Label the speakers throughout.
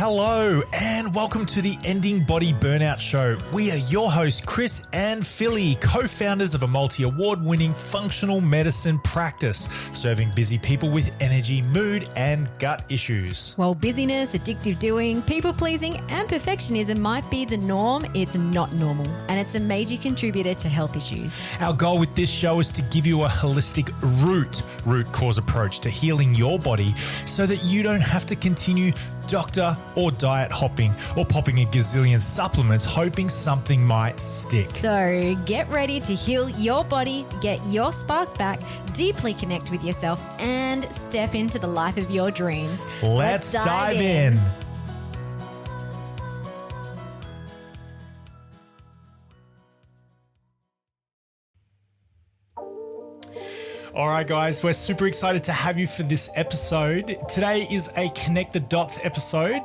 Speaker 1: Hello and welcome to the Ending Body Burnout Show. We are your hosts, Chris and Philly, co-founders of a multi-award-winning functional medicine practice, serving busy people with energy, mood, and gut issues.
Speaker 2: While busyness, addictive doing, people-pleasing, and perfectionism might be the norm, it's not normal, and it's a major contributor to health issues.
Speaker 1: Our goal with this show is to give you a holistic root cause approach to healing your body so that you don't have to continue doctor or diet hopping or popping a gazillion supplements hoping something might stick.
Speaker 2: So get ready to heal your body, get your spark back, deeply connect with yourself, and step into the life of your dreams.
Speaker 1: Let's dive in. All right, guys, we're super excited to have you for this episode. Today is a Connect the Dots episode.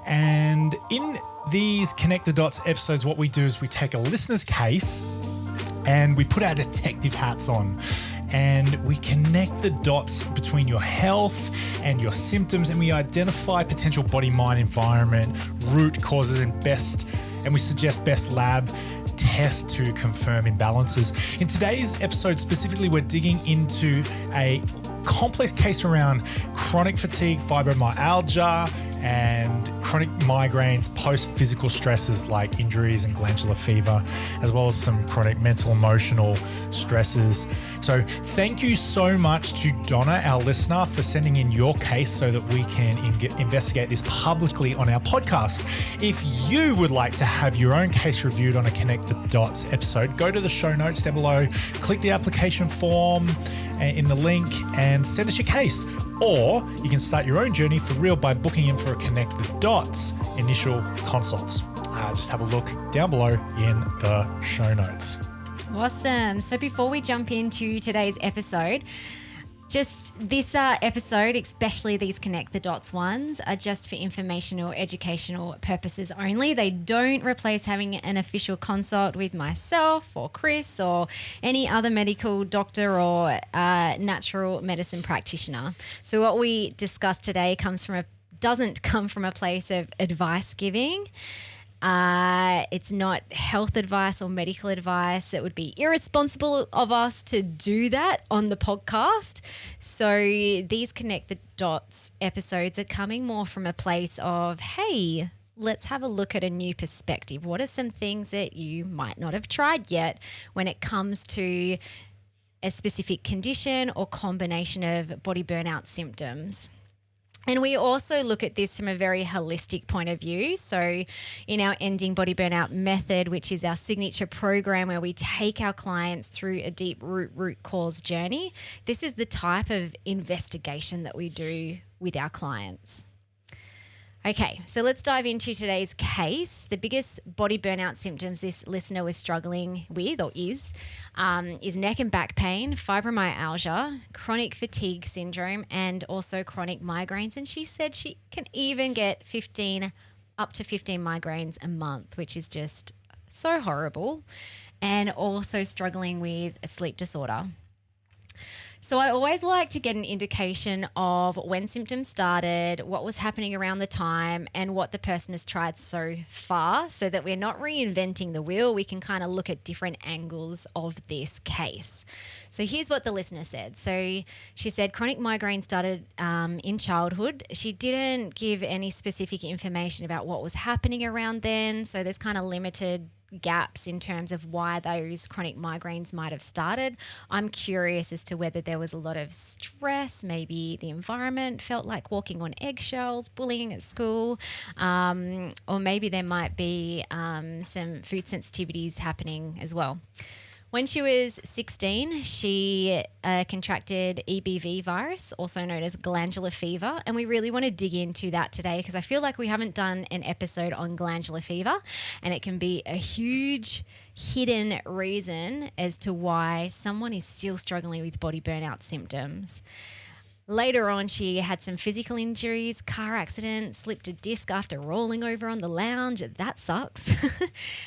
Speaker 1: And in these Connect the Dots episodes, what we do is we take a listener's case and we put our detective hats on and we connect the dots between your health and your symptoms, and we identify potential body, mind, environment, root causes, and we suggest best lab tests to confirm imbalances. In today's episode specifically, we're digging into a complex case around chronic fatigue, fibromyalgia, and chronic migraines post-physical stresses like injuries and glandular fever, as well as some chronic mental, emotional stresses. So thank you so much to Donna, our listener, for sending in your case so that we can investigate this publicly on our podcast. If you would like to have your own case reviewed on a Connect the Dots episode, go to the show notes down below, click the application form in the link and send us your case. Or you can start your own journey for real by booking in for a Connect the Dots initial consults. Just have a look down below in the show notes.
Speaker 2: Awesome. So before we jump into today's episode, just this episode, especially these Connect the Dots ones, are just for informational, educational purposes only. They don't replace having an official consult with myself or Chris or any other medical doctor or natural medicine practitioner. So what we discussed today doesn't come from a place of advice giving. It's not health advice or medical advice. It would be irresponsible of us to do that on the podcast. So these Connect the Dots episodes are coming more from a place of, hey, let's have a look at a new perspective. What are some things that you might not have tried yet when it comes to a specific condition or combination of body burnout symptoms? And we also look at this from a very holistic point of view. So in our Ending Body Burnout method, which is our signature program where we take our clients through a deep root cause journey, this is the type of investigation that we do with our clients. Okay, so let's dive into today's case. The biggest body burnout symptoms this listener was struggling with or is neck and back pain, fibromyalgia, chronic fatigue syndrome, and also chronic migraines. And she said she can even get up to 15 migraines a month, which is just so horrible, and also struggling with a sleep disorder. So I always like to get an indication of when symptoms started, what was happening around the time, and what the person has tried so far so that we're not reinventing the wheel. We can kind of look at different angles of this case. So here's what the listener said. So she said chronic migraine started in childhood. She didn't give any specific information about what was happening around then. So there's kind of limited gaps in terms of why those chronic migraines might have started. I'm curious as to whether there was a lot of stress, maybe the environment felt like walking on eggshells, bullying at school, or maybe there might be some food sensitivities happening as well. When she was 16, she contracted EBV virus, also known as glandular fever. And we really want to dig into that today because I feel like we haven't done an episode on glandular fever, and it can be a huge hidden reason as to why someone is still struggling with body burnout symptoms. Later on, she had some physical injuries, car accident, slipped a disc after rolling over on the lounge. That sucks.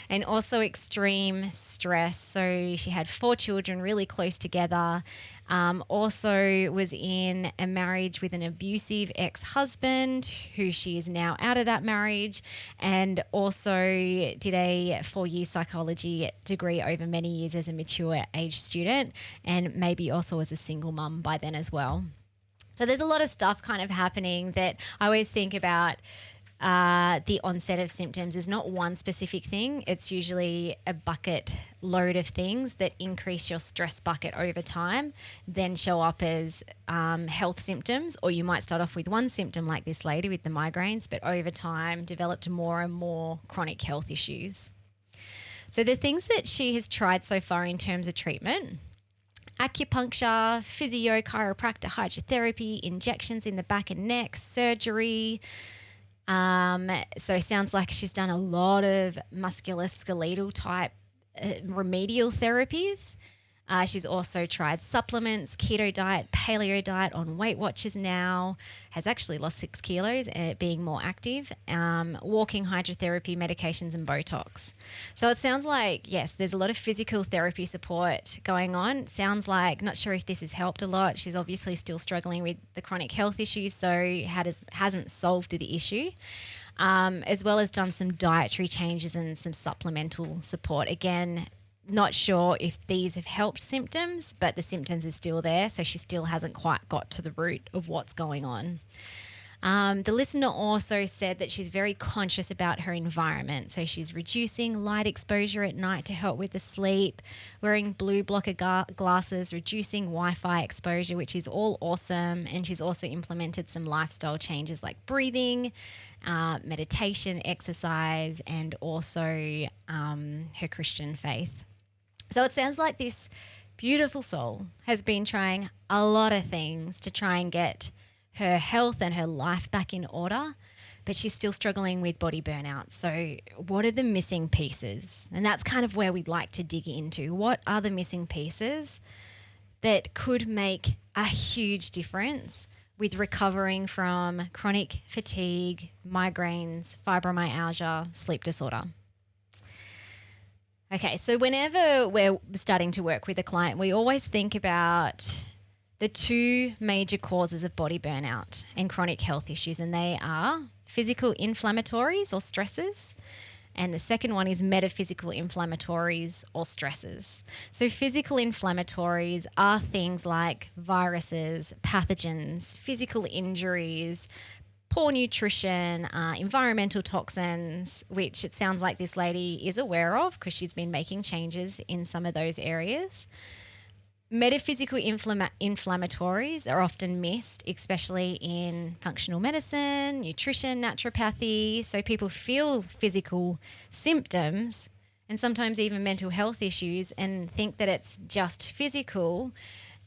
Speaker 2: And also extreme stress. So she had 4 children really close together. Also was in a marriage with an abusive ex-husband who she is now out of that marriage, and also did a 4-year psychology degree over many years as a mature age student, and maybe also as a single mum by then as well. So there's a lot of stuff kind of happening that I always think about. The onset of symptoms is not one specific thing. It's usually a bucket load of things that increase your stress bucket over time, then show up as health symptoms, or you might start off with one symptom like this lady with the migraines, but over time developed more and more chronic health issues. So the things that she has tried so far in terms of treatment: acupuncture, physio, chiropractor, hydrotherapy, injections in the back and neck, surgery. So it sounds like she's done a lot of musculoskeletal type remedial therapies. She's also tried supplements, keto diet, paleo diet, on Weight Watchers now, has actually lost 6 kilos, being more active, walking, hydrotherapy, medications and Botox. So it sounds like, yes, there's a lot of physical therapy support going on. It sounds like, not sure if this has helped a lot. She's obviously still struggling with the chronic health issues, so hasn't solved the issue. As well as done some dietary changes and some supplemental support. Again, not sure if these have helped symptoms, but the symptoms are still there, so she still hasn't quite got to the root of what's going on. The listener also said that she's very conscious about her environment. So she's reducing light exposure at night to help with the sleep, wearing blue blocker glasses, reducing Wi-Fi exposure, which is all awesome. And she's also implemented some lifestyle changes like breathing, meditation, exercise, and also her Christian faith. So it sounds like this beautiful soul has been trying a lot of things to try and get her health and her life back in order, but she's still struggling with body burnout. So what are the missing pieces? And that's kind of where we'd like to dig into. What are the missing pieces that could make a huge difference with recovering from chronic fatigue, migraines, fibromyalgia, sleep disorder? Okay, so whenever we're starting to work with a client, we always think about the 2 major causes of body burnout and chronic health issues, and they are physical inflammatories or stresses, and the second one is metaphysical inflammatories or stresses. So physical inflammatories are things like viruses, pathogens, physical injuries, poor nutrition, environmental toxins, which it sounds like this lady is aware of because she's been making changes in some of those areas. Metaphysical inflammatories are often missed, especially in functional medicine, nutrition, naturopathy. So people feel physical symptoms and sometimes even mental health issues and think that it's just physical,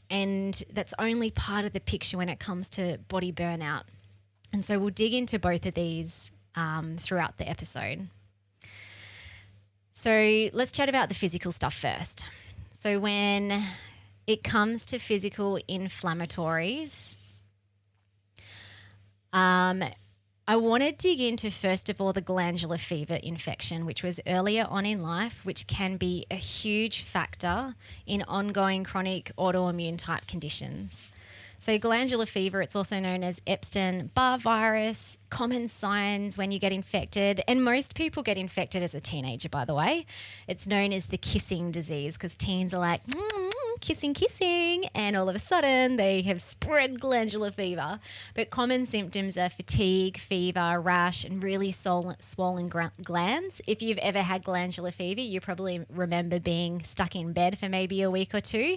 Speaker 2: and that's only part of the picture when it comes to body burnout. And so we'll dig into both of these throughout the episode. So let's chat about the physical stuff first. So when it comes to physical inflammatories, I want to dig into, first of all, the glandular fever infection, which was earlier on in life, which can be a huge factor in ongoing chronic autoimmune type conditions. So glandular fever, it's also known as Epstein-Barr virus, common signs when you get infected, and most people get infected as a teenager, by the way. It's known as the kissing disease because teens are like, kissing, and all of a sudden they have spread glandular fever. But common symptoms are fatigue, fever, rash, and really swollen glands. If you've ever had glandular fever, you probably remember being stuck in bed for maybe a week or 2.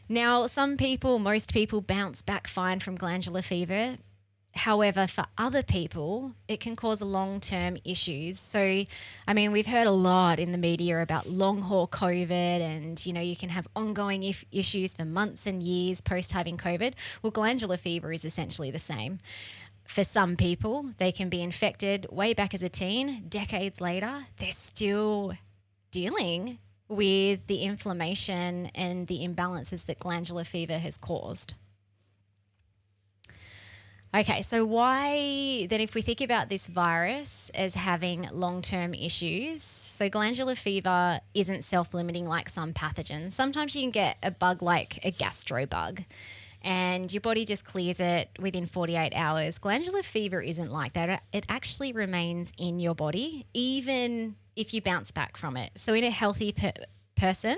Speaker 2: Now, most people bounce back fine from glandular fever. However, for other people, it can cause long-term issues. So, I mean, we've heard a lot in the media about long-haul COVID and, you can have ongoing issues for months and years post having COVID. Well, glandular fever is essentially the same. For some people, they can be infected way back as a teen. Decades later, they're still dealing with the inflammation and the imbalances that glandular fever has caused. Okay, so why then, if we think about this virus as having long-term issues, so glandular fever isn't self-limiting like some pathogens. Sometimes you can get a bug like a gastro bug and your body just clears it within 48 hours. Glandular fever isn't like that. It actually remains in your body even if you bounce back from it. So in a healthy person,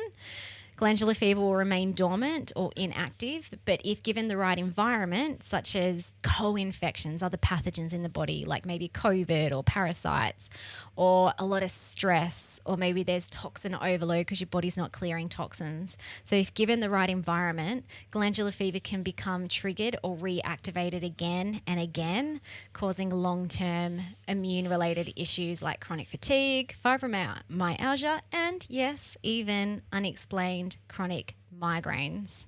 Speaker 2: glandular fever will remain dormant or inactive, but if given the right environment, such as co-infections, other pathogens in the body, like maybe COVID or parasites, or a lot of stress, or maybe there's toxin overload because your body's not clearing toxins. So if given the right environment, glandular fever can become triggered or reactivated again and again, causing long-term immune-related issues like chronic fatigue, fibromyalgia, and yes, even unexplained chronic migraines.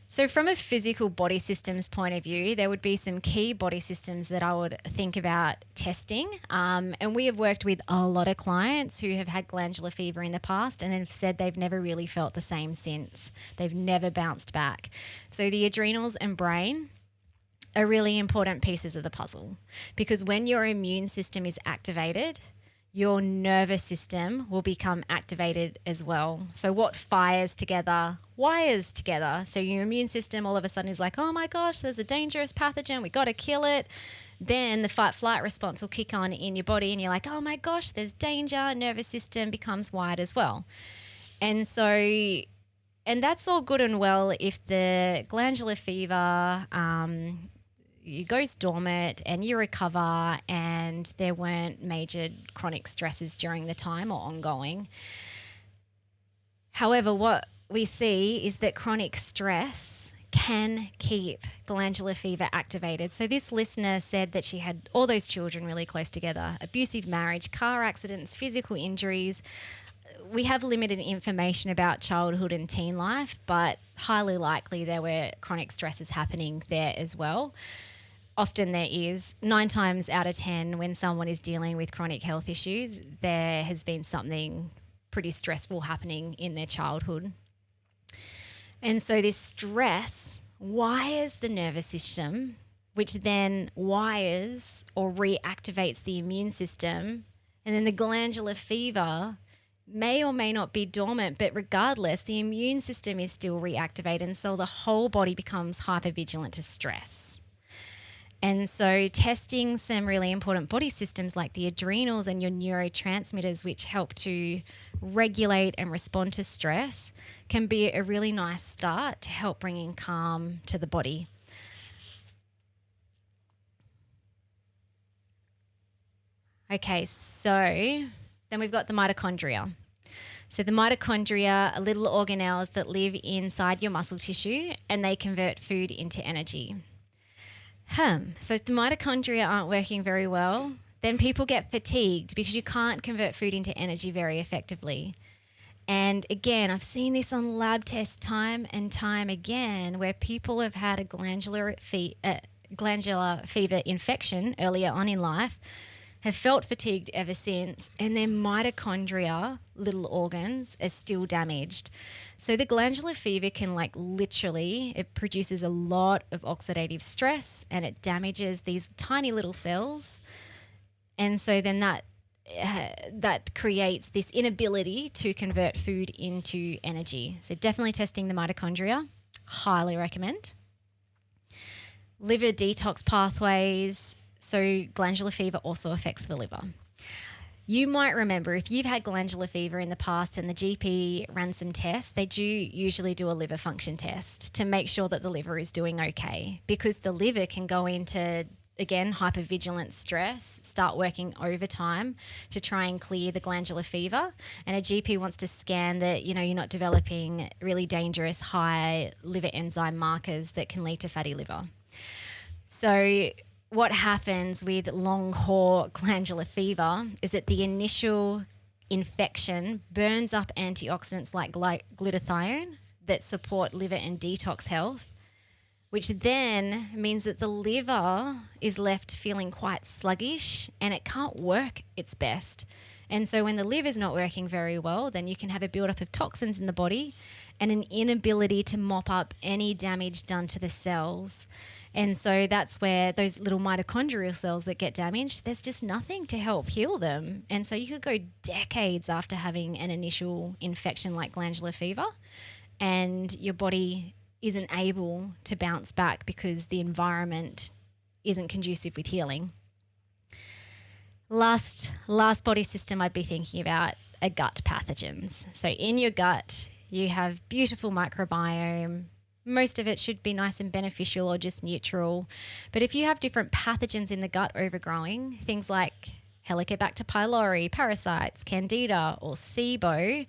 Speaker 2: So from a physical body systems point of view, there would be some key body systems that I would think about testing. And we have worked with a lot of clients who have had glandular fever in the past and have said they've never really felt the same since. They've never bounced back. So the adrenals and brain are really important pieces of the puzzle, because when your immune system is activated, your nervous system will become activated as well. So what fires together, wires together. So your immune system all of a sudden is like, oh my gosh, there's a dangerous pathogen, we got to kill it. Then the fight-flight response will kick on in your body and you're like, oh my gosh, there's danger. Nervous system becomes wired as well. And so, and that's all good and well if the glandular fever it goes dormant and you recover and there weren't major chronic stresses during the time or ongoing. However, what we see is that chronic stress can keep glandular fever activated. So this listener said that she had all those children really close together, abusive marriage, car accidents, physical injuries. We have limited information about childhood and teen life, but highly likely there were chronic stresses happening there as well. Often there is. 9 times out of 10 when someone is dealing with chronic health issues, there has been something pretty stressful happening in their childhood. And so this stress wires the nervous system, which then wires or reactivates the immune system. And then the glandular fever may or may not be dormant, but regardless, the immune system is still reactivated. And so the whole body becomes hypervigilant to stress. And so testing some really important body systems like the adrenals and your neurotransmitters, which help to regulate and respond to stress, can be a really nice start to help bringing calm to the body. Okay, so then we've got the mitochondria. So the mitochondria are little organelles that live inside your muscle tissue and they convert food into energy. So if the mitochondria aren't working very well, then people get fatigued because you can't convert food into energy very effectively. And again, I've seen this on lab tests time and time again where people have had a glandular fever infection earlier on in life, have felt fatigued ever since, and their mitochondria, little organs, are still damaged. So the glandular fever can literally, it produces a lot of oxidative stress and it damages these tiny little cells. And so then that creates this inability to convert food into energy. So definitely testing the mitochondria, highly recommend. Liver detox pathways. So glandular fever also affects the liver. You might remember if you've had glandular fever in the past and the GP ran some tests, they do usually do a liver function test to make sure that the liver is doing okay, because the liver can go into, again, hypervigilant stress, start working overtime to try and clear the glandular fever. And a GP wants to scan that, you're not developing really dangerous high liver enzyme markers that can lead to fatty liver. So what happens with long haul glandular fever is that the initial infection burns up antioxidants like glutathione that support liver and detox health, which then means that the liver is left feeling quite sluggish and it can't work its best. And so when the liver is not working very well, then you can have a buildup of toxins in the body and an inability to mop up any damage done to the cells. And so that's where those little mitochondrial cells that get damaged, there's just nothing to help heal them. And so you could go decades after having an initial infection like glandular fever, and your body isn't able to bounce back because the environment isn't conducive with healing. Last body system I'd be thinking about are gut pathogens. So in your gut, you have beautiful microbiome. Most of it should be nice and beneficial or just neutral. But if you have different pathogens in the gut overgrowing, things like Helicobacter pylori, parasites, candida, or SIBO,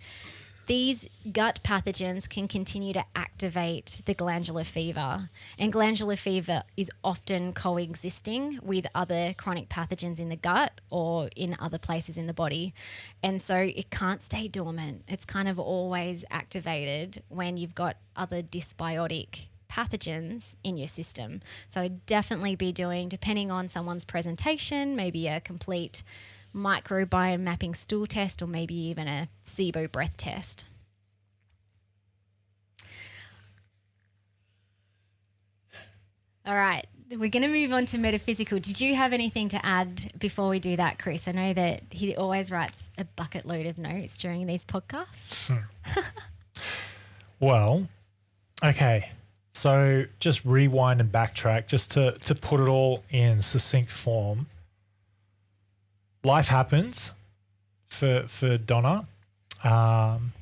Speaker 2: these gut pathogens can continue to activate the glandular fever. And glandular fever is often coexisting with other chronic pathogens in the gut or in other places in the body. And so it can't stay dormant. It's kind of always activated when you've got other dysbiotic pathogens in your system. So I'd definitely be doing, depending on someone's presentation, maybe a complete microbiome mapping stool test or maybe even a SIBO breath test. All right, we're going to move on to metaphysical. Did you have anything to add before we do that, Chris? I know that he always writes a bucket load of notes during these podcasts.
Speaker 1: Well, okay. So just rewind and backtrack just to put it all in succinct form. Life happens for Donna. And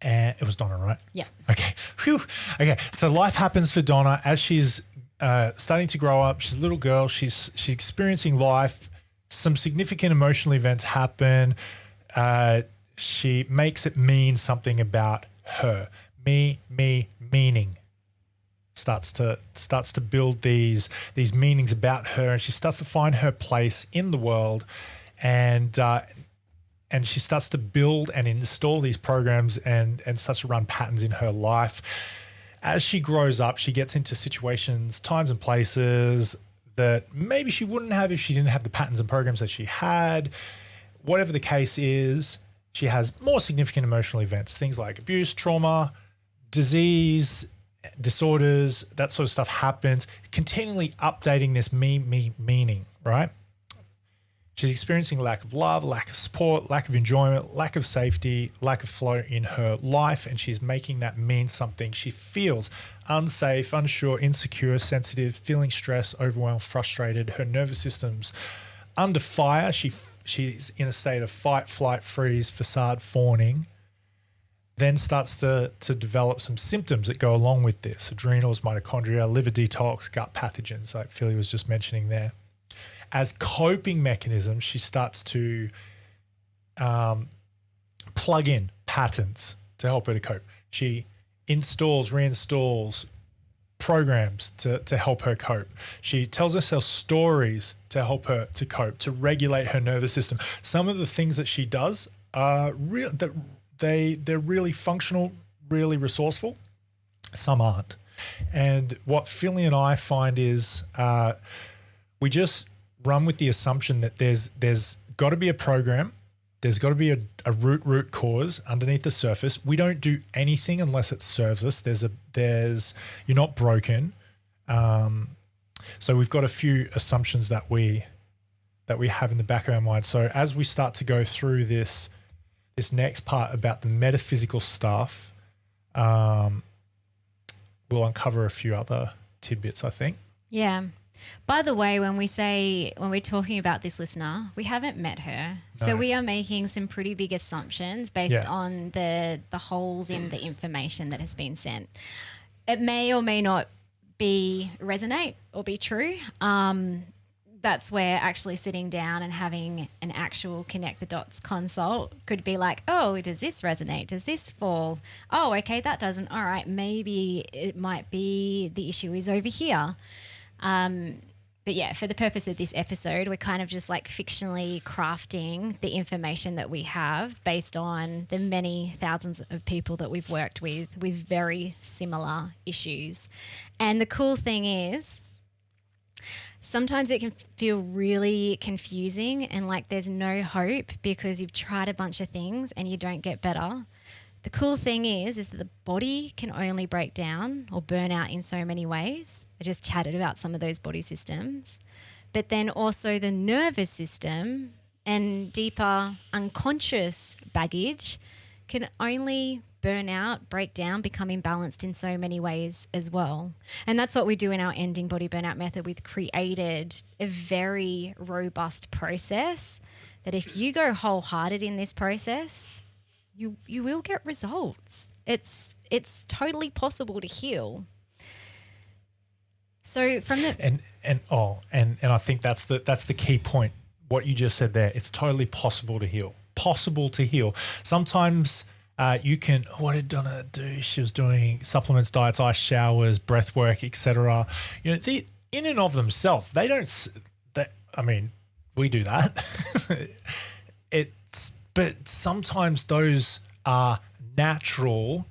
Speaker 1: it was Donna, right?
Speaker 2: Yeah.
Speaker 1: Okay. Phew. Okay. So life happens for Donna as she's starting to grow up. She's a little girl. She's experiencing life. Some significant emotional events happen. She makes it mean something about her. Meaning. Starts to build these meanings about her, and she starts to find her place in the world, and she starts to build and install these programs and starts to run patterns in her life. As she grows up, she gets into situations, times and places that maybe she wouldn't have if she didn't have the patterns and programs that she had. Whatever the case is, she has more significant emotional events, things like abuse, trauma, disease, disorders, that sort of stuff happens, continually updating this meaning, right? She's experiencing lack of love, lack of support, lack of enjoyment, lack of safety, lack of flow in her life, and she's making that mean something. She feels unsafe, unsure, insecure, sensitive, feeling stressed, overwhelmed, frustrated. Her nervous system's under fire. She's in a state of fight, flight, freeze, facade, fawning. Then starts to develop some symptoms that go along with this: adrenals, mitochondria, liver detox, gut pathogens, like Philly was just mentioning there. As coping mechanisms, she starts to plug in patterns to help her to cope. She reinstalls programs to help her cope. She tells herself stories to help her to cope, to regulate her nervous system. Some of the things that she does are real. They're really functional, really resourceful. Some aren't. And what Philly and I find is we just run with the assumption that there's got to be a program, there's got to be a root cause underneath the surface. We don't do anything unless it serves us. You're not broken. So we've got a few assumptions that we have in the back of our mind. So as we start to go through this next part about the metaphysical stuff, we'll uncover a few other tidbits, I think.
Speaker 2: Yeah. By the way, when we're talking about this listener, we haven't met her. No. So we are making some pretty big assumptions based on the holes in the information that has been sent. It may or may not resonate or be true. That's where actually sitting down and having an actual connect the dots consult could be like, oh, does this resonate? Does this fall? Oh, okay, that doesn't. All right, maybe it might be the issue is over here. But yeah, for the purpose of this episode, we're kind of just like fictionally crafting the information that we have based on the many thousands of people that we've worked with very similar issues. And the cool thing is, sometimes it can feel really confusing and like there's no hope because you've tried a bunch of things and you don't get better. the cool thing is that the body can only break down or burn out in so many ways. I just chatted about some of those body systems. But then also the nervous system and deeper unconscious baggage can only burn out, break down, become imbalanced in so many ways as well. And that's what we do in our ending body burnout method. We've created a very robust process that if you go wholehearted in this process, you will get results. It's totally possible to heal. So from the
Speaker 1: and I think that's the key point. What you just said there, it's totally possible to heal. Possible to heal. Sometimes you can. What did Donna do? She was doing supplements, diets, ice showers, breath work, etc. You know, in and of themselves, they don't. I mean, we do that. But sometimes those are natural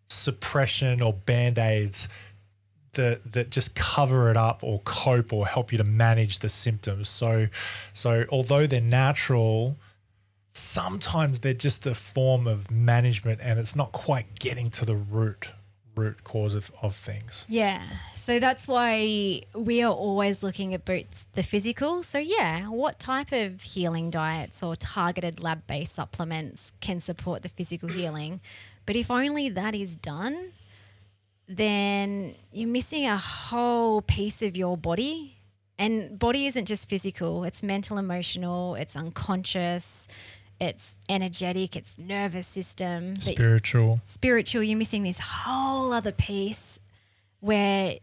Speaker 1: suppression or band-aids that just cover it up or cope or help you to manage the symptoms. So although they're natural, sometimes they're just a form of management and it's not quite getting to the root cause of things.
Speaker 2: Yeah. So that's why we are always looking at the physical. So yeah, what type of healing diets or targeted lab-based supplements can support the physical healing? But if only that is done, then you're missing a whole piece of your body. And body isn't just physical, it's mental, emotional, it's unconscious, it's energetic, it's nervous system.
Speaker 1: Spiritual.
Speaker 2: You're missing this whole other piece where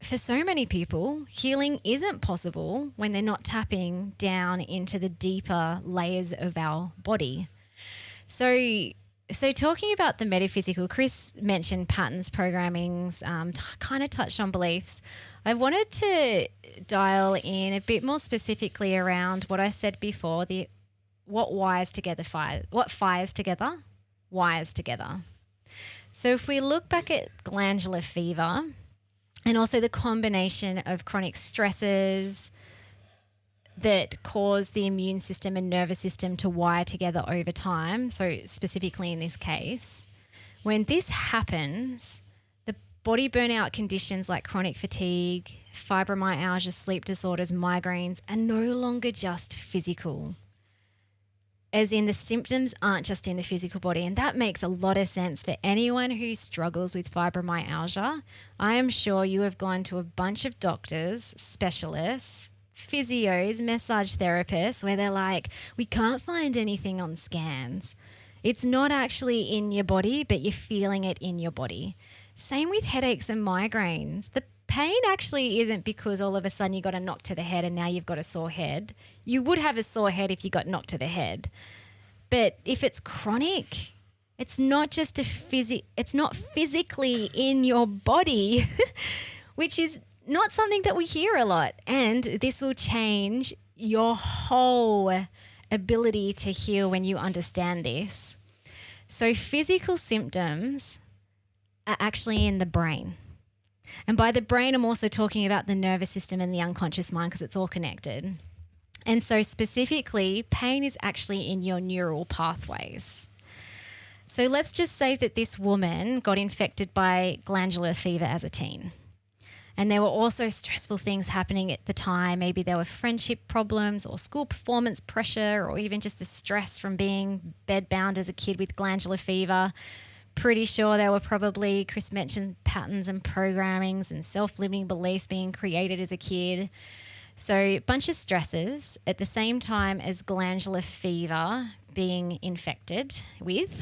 Speaker 2: for so many people, healing isn't possible when they're not tapping down into the deeper layers of our body. So talking about the metaphysical, Chris mentioned patterns, programmings, kind of touched on beliefs. I wanted to dial in a bit more specifically around what I said before, what fires together, wires together. So if we look back at glandular fever and also the combination of chronic stresses that cause the immune system and nervous system to wire together over time. So specifically in this case, when this happens, the body burnout conditions like chronic fatigue, fibromyalgia, sleep disorders, migraines are no longer just physical. As in the symptoms aren't just in the physical body. And that makes a lot of sense for anyone who struggles with fibromyalgia. I am sure you have gone to a bunch of doctors, specialists, physios, massage therapists, where they're like, we can't find anything on scans. It's not actually in your body, but you're feeling it in your body. Same with headaches and migraines. The pain actually isn't because all of a sudden you got a knock to the head and now you've got a sore head. You would have a sore head if you got knocked to the head. But if it's chronic, it's not just it's not physically in your body, which is not something that we hear a lot. And this will change your whole ability to heal when you understand this. So physical symptoms are actually in the brain. And by the brain, I'm also talking about the nervous system and the unconscious mind because it's all connected. And so specifically, pain is actually in your neural pathways. So let's just say that this woman got infected by glandular fever as a teen. And there were also stressful things happening at the time. Maybe there were friendship problems or school performance pressure or even just the stress from being bedbound as a kid with glandular fever. Pretty sure there were probably, Chris mentioned, patterns and programmings and self-limiting beliefs being created as a kid. So a bunch of stresses at the same time as glandular fever being infected with.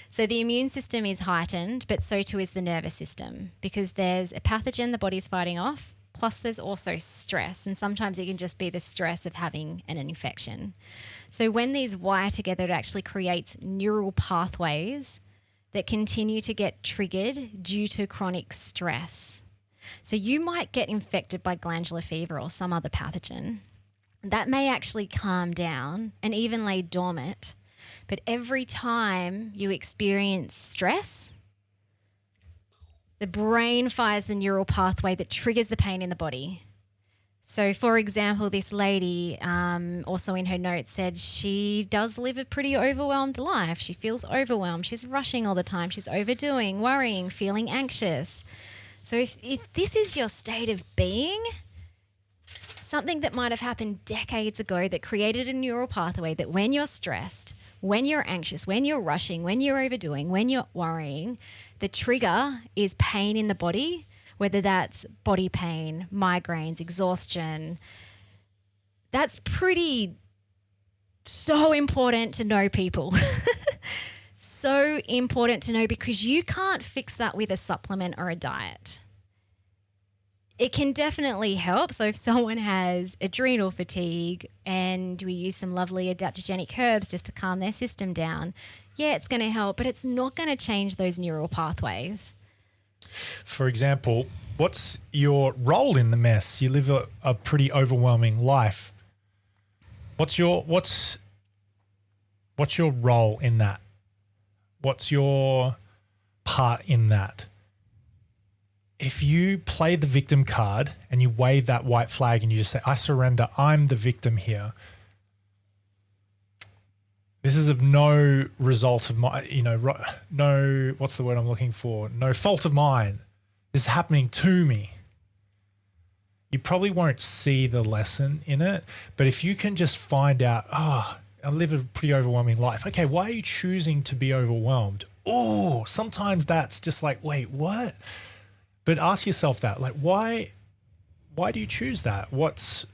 Speaker 2: So the immune system is heightened, but so too is the nervous system because there's a pathogen the body's fighting off, plus there's also stress. And sometimes it can just be the stress of having an infection. So when these wire together, it actually creates neural pathways that continue to get triggered due to chronic stress. So you might get infected by glandular fever or some other pathogen. That may actually calm down and even lay dormant. But every time you experience stress, the brain fires the neural pathway that triggers the pain in the body. So, for example, this lady also in her notes said she does live a pretty overwhelmed life. She feels overwhelmed. She's rushing all the time. She's overdoing, worrying, feeling anxious. So if this is your state of being, something that might have happened decades ago that created a neural pathway that when you're stressed, when you're anxious, when you're rushing, when you're overdoing, when you're worrying, the trigger is pain in the body, whether that's body pain, migraines, exhaustion. That's so important to know, people. So important to know, because you can't fix that with a supplement or a diet. It can definitely help. So if someone has adrenal fatigue and we use some lovely adaptogenic herbs just to calm their system down, yeah, it's going to help, but it's not going to change those neural pathways.
Speaker 1: For example, what's your role in the mess? You live a pretty overwhelming life. What's your role in that? What's your part in that? If you play the victim card and you wave that white flag and you just say, I surrender, I'm the victim here. This is of no result of my, no, what's the word I'm looking for? No fault of mine. This is happening to me. You probably won't see the lesson in it, but if you can just find out, I live a pretty overwhelming life. Okay, why are you choosing to be overwhelmed? Oh, sometimes that's just like, wait, what? But ask yourself that, like, why do you choose that? What's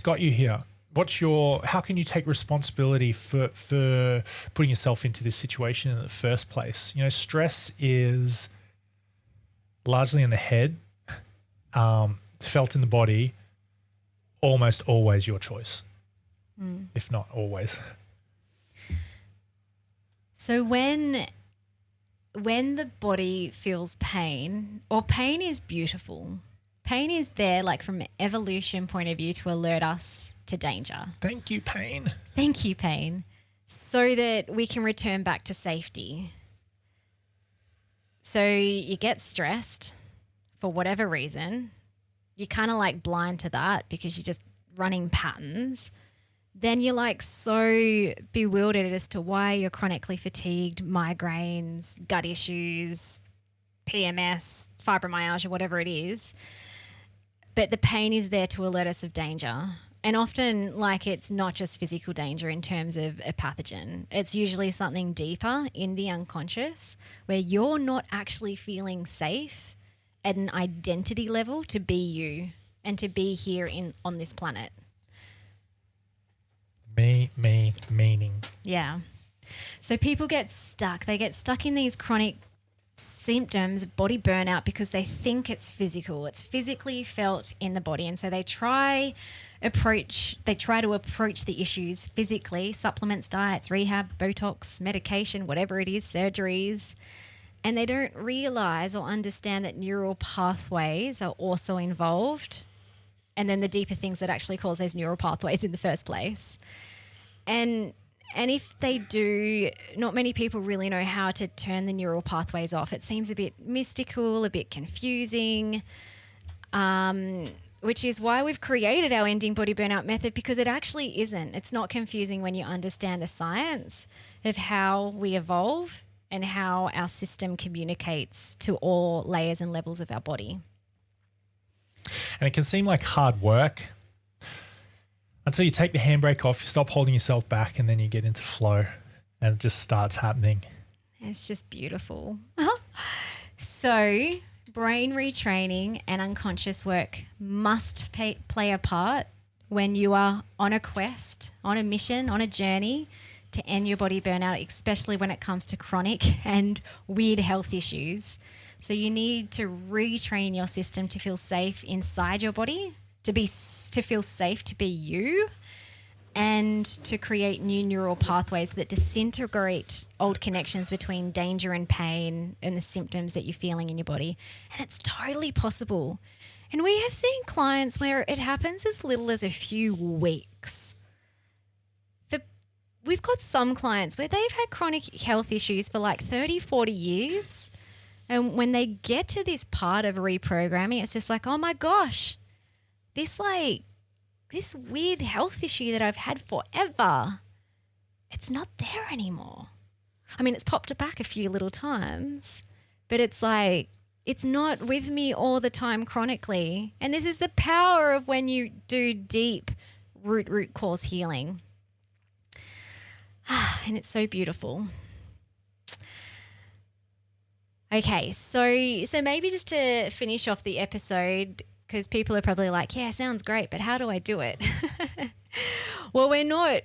Speaker 1: got you here? How can you take responsibility for putting yourself into this situation in the first place? Stress is largely in the head, felt in the body, almost always your choice. If not always.
Speaker 2: So when the body feels pain, or pain is beautiful. Pain is there, like from an evolution point of view, to alert us to danger.
Speaker 1: Thank you, pain.
Speaker 2: Thank you, pain. So that we can return back to safety. So you get stressed for whatever reason. You're kind of like blind to that because you're just running patterns. Then you're like so bewildered as to why you're chronically fatigued, migraines, gut issues, PMS, fibromyalgia, whatever it is. But the pain is there to alert us of danger. And often, like, it's not just physical danger in terms of a pathogen. It's usually something deeper in the unconscious where you're not actually feeling safe at an identity level to be you and to be here on this planet.
Speaker 1: Meaning.
Speaker 2: Yeah. So people get stuck. They get stuck in these chronic symptoms of body burnout because they think it's physical. It's physically felt in the body. And so they try to approach the issues physically, supplements, diets, rehab, Botox, medication, whatever it is, surgeries. And they don't realize or understand that neural pathways are also involved. And then the deeper things that actually cause those neural pathways in the first place. And if they do, not many people really know how to turn the neural pathways off. It seems a bit mystical, a bit confusing, which is why we've created our ending body burnout method, because it actually isn't. It's not confusing when you understand the science of how we evolve and how our system communicates to all layers and levels of our body.
Speaker 1: And it can seem like hard work until you take the handbrake off, you stop holding yourself back, and then you get into flow and it just starts happening.
Speaker 2: It's just beautiful. So brain retraining and unconscious work must play a part when you are on a quest, on a mission, on a journey to end your body burnout, especially when it comes to chronic and weird health issues. So you need to retrain your system to feel safe inside your body, to feel safe to be you, and to create new neural pathways that disintegrate old connections between danger and pain and the symptoms that you're feeling in your body. And it's totally possible. And we have seen clients where it happens as little as a few weeks. We've got some clients where they've had chronic health issues for like 30, 40 years. And when they get to this part of reprogramming, it's just like, oh my gosh, this weird health issue that I've had forever, it's not there anymore. I mean, it's popped back a few little times, but it's like, it's not with me all the time chronically. And this is the power of when you do deep root cause healing. And it's so beautiful. Okay, so maybe just to finish off the episode, because people are probably like, yeah, sounds great, but how do I do it? Well, we're not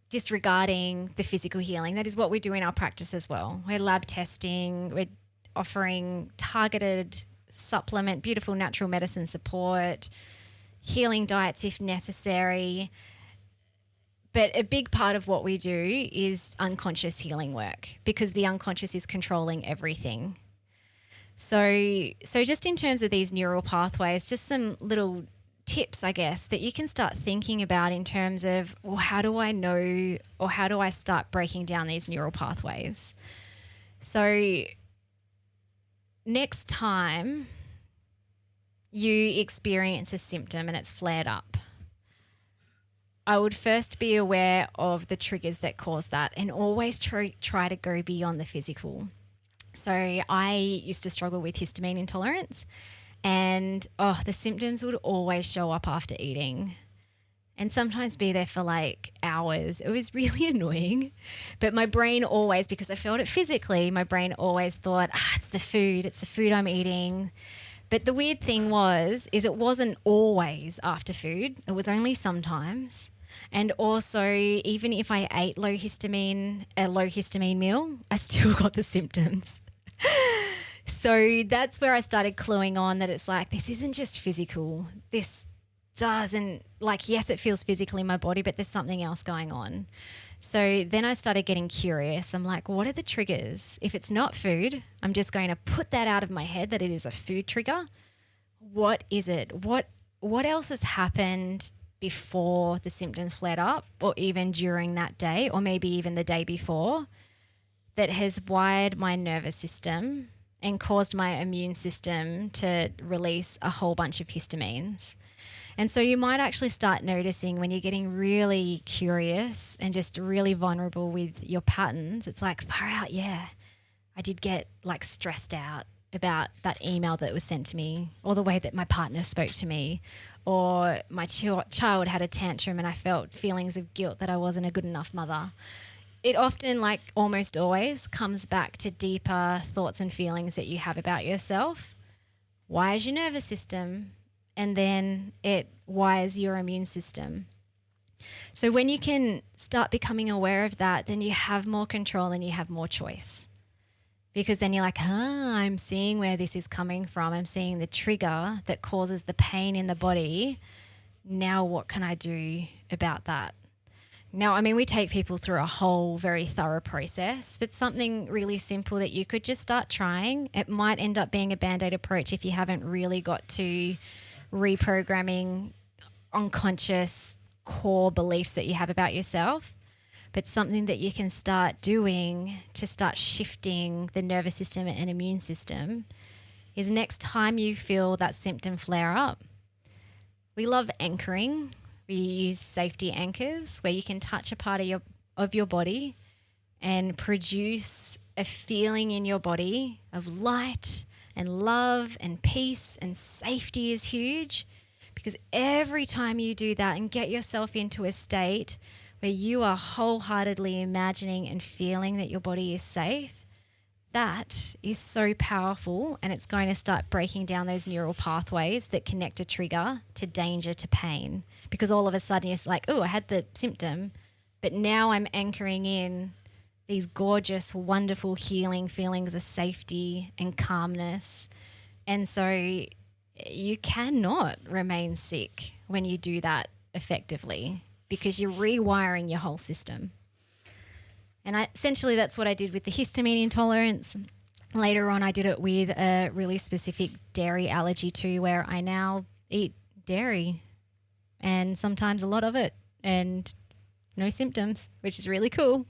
Speaker 2: disregarding the physical healing. That is what we do in our practice as well. We're lab testing, we're offering targeted supplement, beautiful natural medicine support, healing diets if necessary. But a big part of what we do is unconscious healing work, because the unconscious is controlling everything. So just in terms of these neural pathways, just some little tips, I guess, that you can start thinking about in terms of, well, how do I know, or how do I start breaking down these neural pathways? So next time you experience a symptom and it's flared up, I would first be aware of the triggers that cause that, and always try to go beyond the physical. So I used to struggle with histamine intolerance, and the symptoms would always show up after eating and sometimes be there for like hours. It was really annoying. But my brain always, because I felt it physically, my brain always thought, it's the food I'm eating. But the weird thing is it wasn't always after food. It was only sometimes. And also, even if I ate a low histamine meal, I still got the symptoms. So that's where I started cluing on that it's like, this isn't just physical. This doesn't, like, yes, it feels physical in my body, but there's something else going on. So then I started getting curious. I'm like, what are the triggers? If it's not food, I'm just going to put that out of my head that it is a food trigger. What is it? What else has happened before the symptoms flared up, or even during that day, or maybe even the day before, that has wired my nervous system and caused my immune system to release a whole bunch of histamines? And so you might actually start noticing when you're getting really curious and just really vulnerable with your patterns, it's like, far out, yeah, I did get like stressed out about that email that was sent to me, or the way that my partner spoke to me, or my child had a tantrum and I felt feelings of guilt that I wasn't a good enough mother. It often, like almost always, comes back to deeper thoughts and feelings that you have about yourself. Wires your nervous system, and then it wires your immune system. So when you can start becoming aware of that, then you have more control and you have more choice. Because then you're like, I'm seeing where this is coming from. I'm seeing the trigger that causes the pain in the body. Now what can I do about that? Now, I mean, we take people through a whole very thorough process, but something really simple that you could just start trying. It might end up being a Band-Aid approach if you haven't really got to reprogramming unconscious core beliefs that you have about yourself. But something that you can start doing to start shifting the nervous system and immune system is, next time you feel that symptom flare up, we love anchoring. We use safety anchors where you can touch a part of your body and produce a feeling in your body of light and love and peace, and safety is huge, because every time you do that and get yourself into a state where you are wholeheartedly imagining and feeling that your body is safe, that is so powerful, and it's going to start breaking down those neural pathways that connect a trigger to danger to pain. Because all of a sudden it's like, I had the symptom, but now I'm anchoring in these gorgeous, wonderful healing feelings of safety and calmness. And so you cannot remain sick when you do that effectively, because you're rewiring your whole system. And essentially that's what I did with the histamine intolerance. Later on, I did it with a really specific dairy allergy too, where I now eat dairy, and sometimes a lot of it, and no symptoms, which is really cool.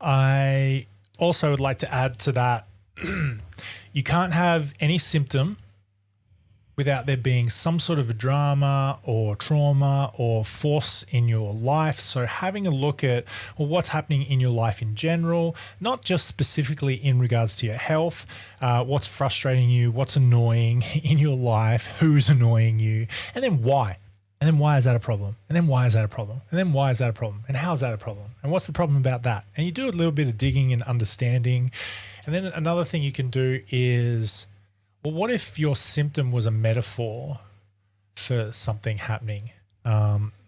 Speaker 1: I also would like to add to that, you can't have any symptom without there being some sort of a drama or trauma or force in your life. So having a look at what's happening in your life in general, not just specifically in regards to your health, what's frustrating you, what's annoying in your life, who's annoying you, and then why. And then why is that a problem? And then why is that a problem? And then why is that a problem? And how is that a problem? And what's the problem about that? And you do a little bit of digging and understanding. And then another thing you can do is, well, what if your symptom was a metaphor for something happening?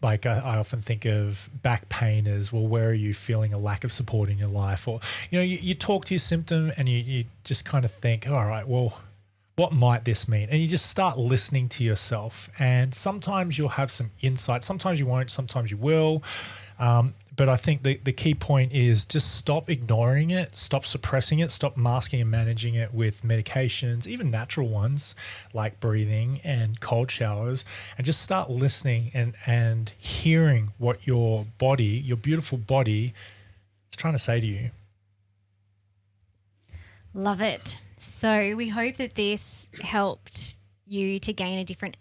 Speaker 1: Like I often think of back pain as, well, where are you feeling a lack of support in your life? Or, you talk to your symptom and you just kind of think, all right, well, what might this mean? And you just start listening to yourself. And sometimes you'll have some insight. Sometimes you won't, sometimes you will. But I think the key point is just stop ignoring it, stop suppressing it, stop masking and managing it with medications, even natural ones like breathing and cold showers, and just start listening and hearing what your body, your beautiful body, is trying to say to you.
Speaker 2: Love it. So we hope that this helped you to gain a different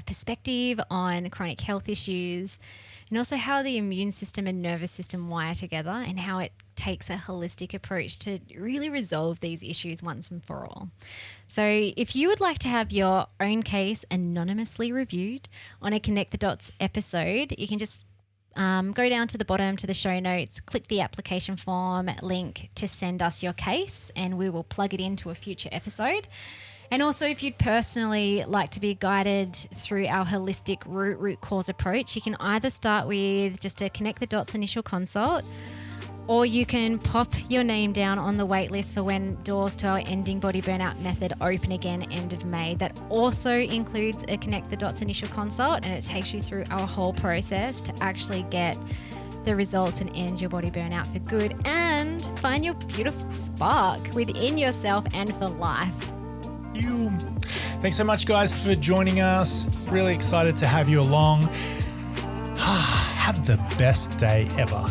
Speaker 2: perspective on chronic health issues, and also how the immune system and nervous system wire together, and how it takes a holistic approach to really resolve these issues once and for all. So if you would like to have your own case anonymously reviewed on a Connect the Dots episode, you can just go down to the bottom to the show notes, click the application form link to send us your case, and we will plug it into a future episode. And also, if you'd personally like to be guided through our holistic root cause approach, you can either start with just a Connect the Dots initial consult, or you can pop your name down on the wait list for when doors to our Ending Body Burnout method open again end of May. That also includes a Connect the Dots initial consult, and it takes you through our whole process to actually get the results and end your body burnout for good and find your beautiful spark within yourself and for life.
Speaker 1: Thanks so much, guys, for joining us. Really excited to have you along. Have the best day ever.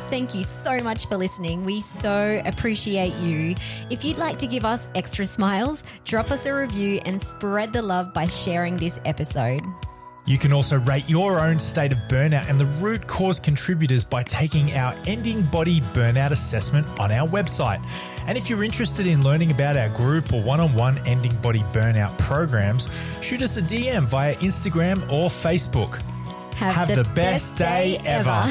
Speaker 2: Thank you so much for listening. We so appreciate you. If you'd like to give us extra smiles, drop us a review and spread the love by sharing this episode.
Speaker 1: You can also rate your own state of burnout and the root cause contributors by taking our Ending Body Burnout assessment on our website. And if you're interested in learning about our group or one-on-one Ending Body Burnout programs, shoot us a DM via Instagram or Facebook.
Speaker 2: Have the best day ever.